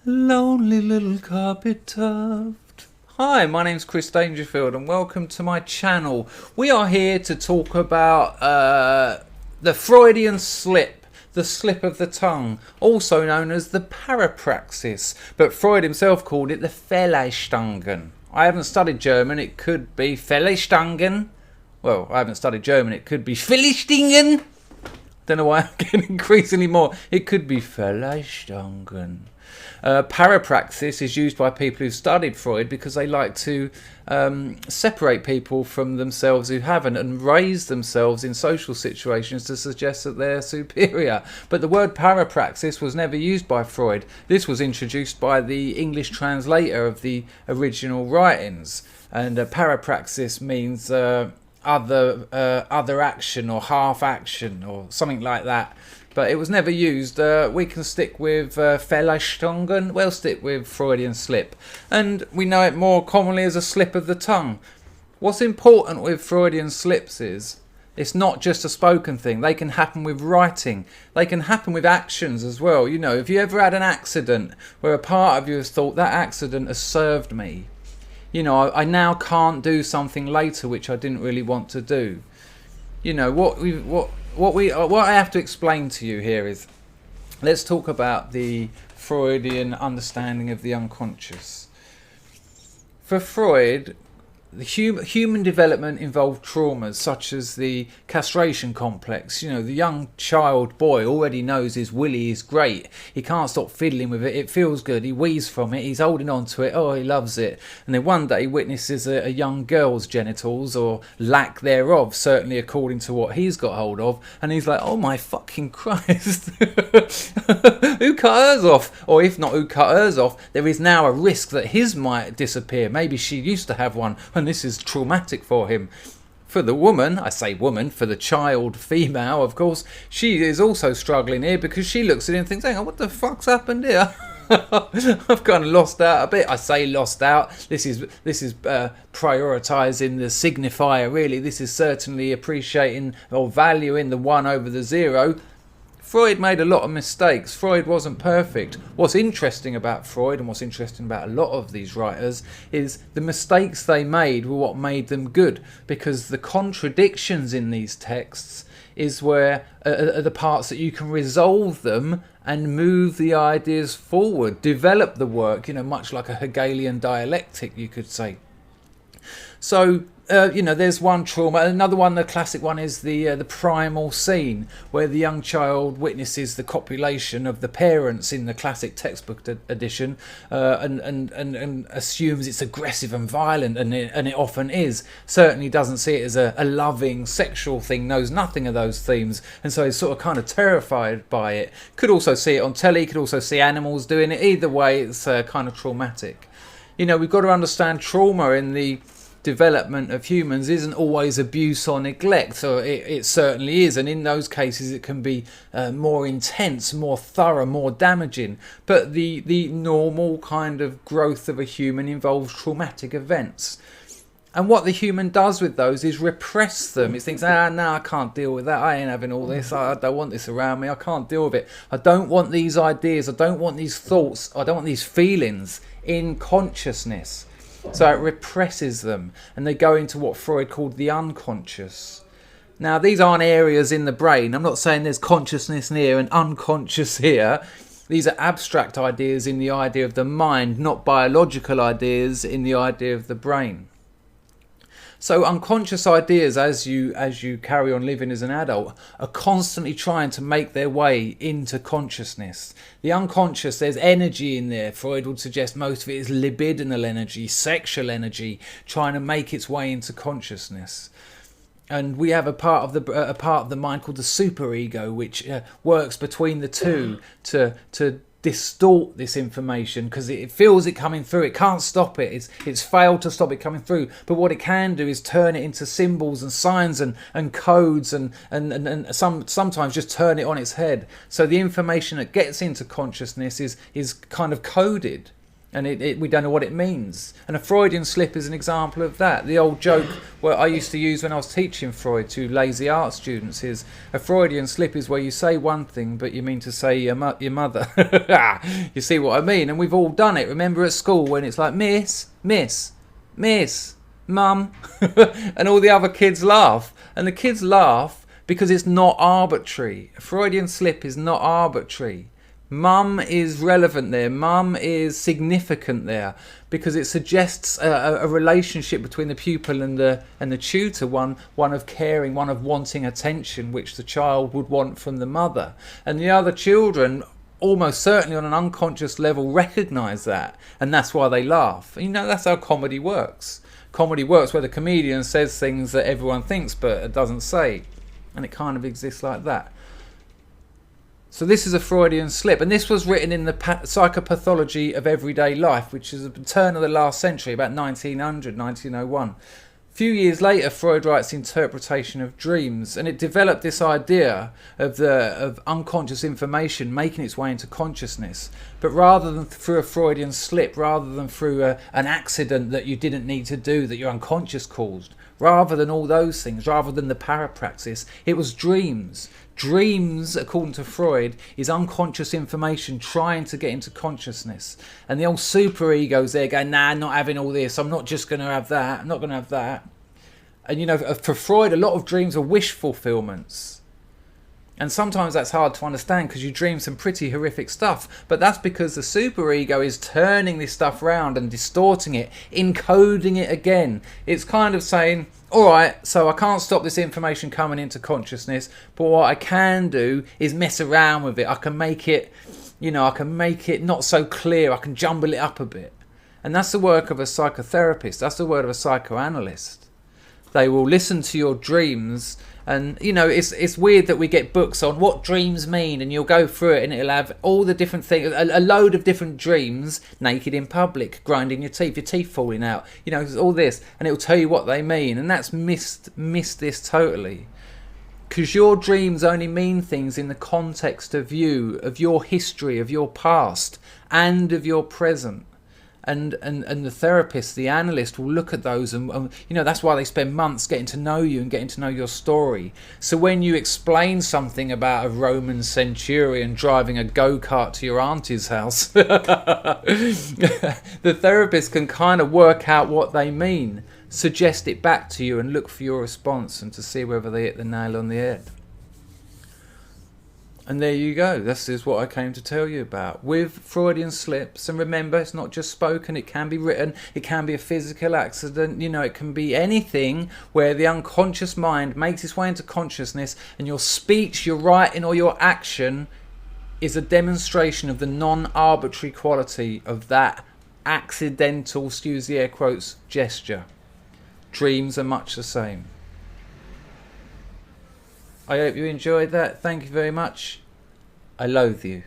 Lonely little carpet tuft. Hi, my name's Chris Dangerfield and welcome to my channel. We are here to talk about the Freudian slip, the slip of the tongue, also known as the parapraxis, but Freud himself called it the Fehlleistungen. I haven't studied German, it could be Fehlleistungen. Well, I haven't studied German, it could be Fehlleistungen. Don't know why I'm getting increasingly more. It could be Fehlleistungen. Parapraxis is used by people who've studied Freud because they like to separate people from themselves who haven't and raise themselves in social situations to suggest that they're superior. But the word parapraxis was never used by Freud. This was introduced by the English translator of the original writings. And parapraxis means other action or half action or something like that. But it was never used. We can stick with Fehlleistungen. We'll stick with Freudian slip. And we know it more commonly as a slip of the tongue. What's important with Freudian slips is it's not just a spoken thing. They can happen with writing. They can happen with actions as well. You know, if you ever had an accident where a part of you has thought that accident has served me. You know, I now can't do something later which I didn't really want to do. You know, what I have to explain to you here is, let's talk about the Freudian understanding of the unconscious. For Freud, the human development involved traumas such as the castration complex. You know, the young child boy already knows his willy is great. He can't stop fiddling with it. It feels good. He wheezes from it. He's holding on to it. Oh, he loves it. And then one day he witnesses a young girl's genitals, or lack thereof, certainly according to what he's got hold of. And he's like, oh my fucking Christ. Who cut hers off? Or if not who cut hers off, there is now a risk that his might disappear. Maybe she used to have one, and this is traumatic for him. For the woman, I say woman, for the child female, of course, she is also struggling here because she looks at it and thinks, hang on, what the fuck's happened here? I've kind of lost out a bit. I say lost out. This is prioritising the signifier, really. This is certainly appreciating or valuing the 1 over the 0. Freud made a lot of mistakes. Freud wasn't perfect. What's interesting about Freud, and what's interesting about a lot of these writers, is the mistakes they made were what made them good, because the contradictions in these texts is where are the parts that you can resolve them and move the ideas forward, develop the work, you know, much like a Hegelian dialectic, you could say. So, you know, there's one trauma. Another one, the classic one, is the primal scene, where the young child witnesses the copulation of the parents in the classic textbook edition, and assumes it's aggressive and violent, and it often is. Certainly doesn't see it as a loving sexual thing, knows nothing of those themes, and so he's sort of kind of terrified by it. Could also see it on telly, could also see animals doing it. Either way, it's kind of traumatic. You know, we've got to understand trauma in the development of humans isn't always abuse or neglect, or it certainly is, and in those cases it can be more intense, more thorough, more damaging. But the normal kind of growth of a human involves traumatic events, and what the human does with those is repress them. It thinks, no, I can't deal with that. I ain't having all this. I don't want this around me. I can't deal with it. I don't want these ideas. I don't want these thoughts. I don't want these feelings in consciousness. So it represses them, and they go into what Freud called the unconscious. Now, these aren't areas in the brain. I'm not saying there's consciousness here and unconscious here. These are abstract ideas in the idea of the mind, not biological ideas in the idea of the brain. So unconscious ideas, as you carry on living as an adult, are constantly trying to make their way into consciousness. The unconscious, there's energy in there. Freud would suggest most of it is libidinal energy, sexual energy, trying to make its way into consciousness. And we have a part of the mind called the superego, which works between the two to distort this information, because it feels it coming through. It can't stop it. It's failed to stop it coming through. But what it can do is turn it into symbols and signs and codes and sometimes just turn it on its head. So the information that gets into consciousness is kind of coded. And we don't know what it means. And a Freudian slip is an example of that. The old joke what I used to use when I was teaching Freud to lazy art students is a Freudian slip is where you say one thing but you mean to say your mother. You see what I mean? And we've all done it. Remember at school when it's like miss, mum, and all the other kids laugh. And the kids laugh because it's not arbitrary. A Freudian slip is not arbitrary. Mum is relevant there. Mum is significant there because it suggests a relationship between the pupil and the tutor, one of caring, one of wanting attention, which the child would want from the mother. And the other children, almost certainly on an unconscious level, recognise that, and that's why they laugh. And, that's how comedy works. Comedy works where the comedian says things that everyone thinks but it doesn't say, and it kind of exists like that. So this is a Freudian slip, and this was written in the Psychopathology of Everyday Life, which is the turn of the last century, about 1900, 1901. A few years later, Freud writes the Interpretation of Dreams, and it developed this idea of unconscious information making its way into consciousness, but rather than through a Freudian slip, rather than through an accident that you didn't need to do, that your unconscious caused, rather than all those things, rather than the parapraxis, it was dreams. Dreams, according to Freud, is unconscious information trying to get into consciousness. And the old superego's there going, nah, not having all this. I'm not just going to have that. I'm not going to have that. And, for Freud, a lot of dreams are wish fulfillments. And sometimes that's hard to understand because you dream some pretty horrific stuff. But that's because the superego is turning this stuff around and distorting it, encoding it again. It's kind of saying, all right, so I can't stop this information coming into consciousness, but what I can do is mess around with it. I can make it, not so clear. I can jumble it up a bit. And that's the work of a psychotherapist. That's the work of a psychoanalyst. They will listen to your dreams. And, it's weird that we get books on what dreams mean, and you'll go through it and it'll have all the different things, a load of different dreams, naked in public, grinding your teeth falling out, all this, and it'll tell you what they mean. And that's missed this totally. Because your dreams only mean things in the context of you, of your history, of your past, and of your present. And the therapist, the analyst, will look at those and that's why they spend months getting to know you and getting to know your story. So when you explain something about a Roman centurion driving a go-kart to your auntie's house, the therapist can kind of work out what they mean, suggest it back to you and look for your response and to see whether they hit the nail on the head. And there you go. This is what I came to tell you about with Freudian slips. And remember, it's not just spoken. It can be written. It can be a physical accident. It can be anything where the unconscious mind makes its way into consciousness and your speech, your writing or your action is a demonstration of the non-arbitrary quality of that accidental, excuse the air quotes, gesture. Dreams are much the same. I hope you enjoyed that. Thank you very much. I loathe you.